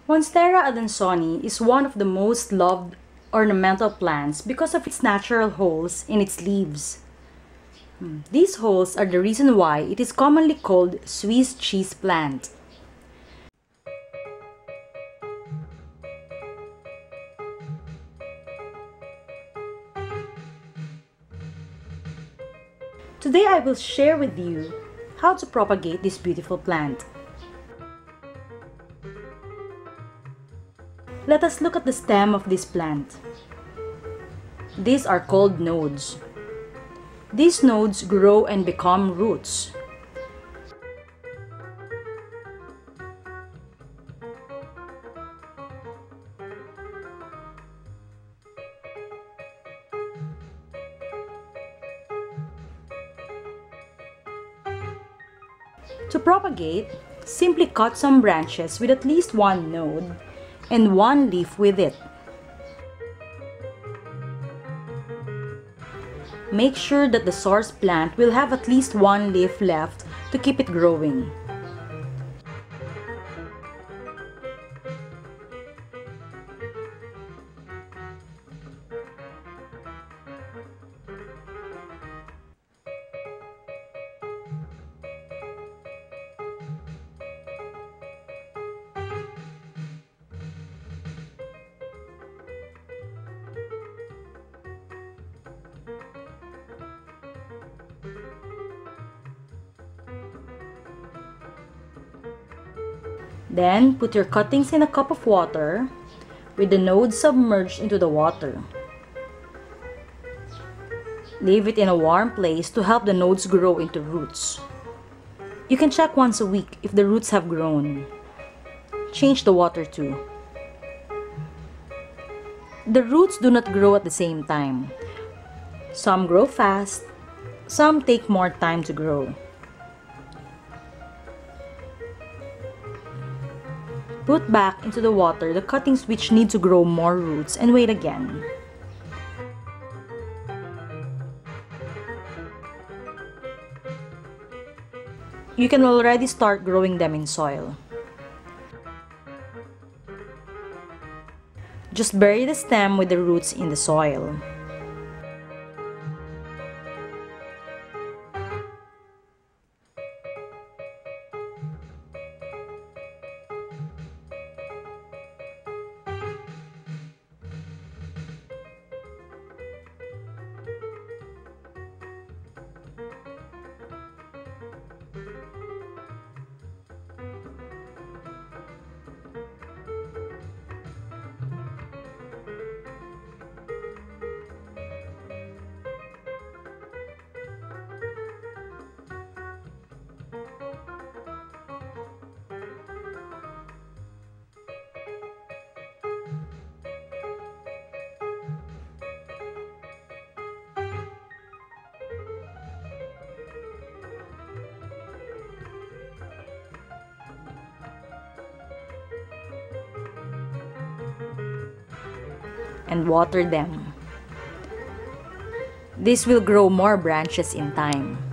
Monstera Adansonii is one of the most loved ornamental plants because of its natural holes in its leaves. These holes are the reason why it is commonly called Swiss cheese plant. Today I will share with you how to propagate this beautiful plant. Let us look at the stem of this plant. These are called nodes. These nodes grow and become roots. To propagate, simply cut some branches with at least one node and one leaf with it. Make sure that the source plant will have at least one leaf left to keep it growing. Then, put your cuttings in a cup of water with the nodes submerged into the water. Leave it in a warm place to help the nodes grow into roots. You can check once a week if the roots have grown. Change the water too. The roots do not grow at the same time. Some grow fast, some take more time to grow. Put back into the water the cuttings which need to grow more roots and wait again. You can already start growing them in soil. Just bury the stem with the roots in the soil. And water them. This will grow more branches in time.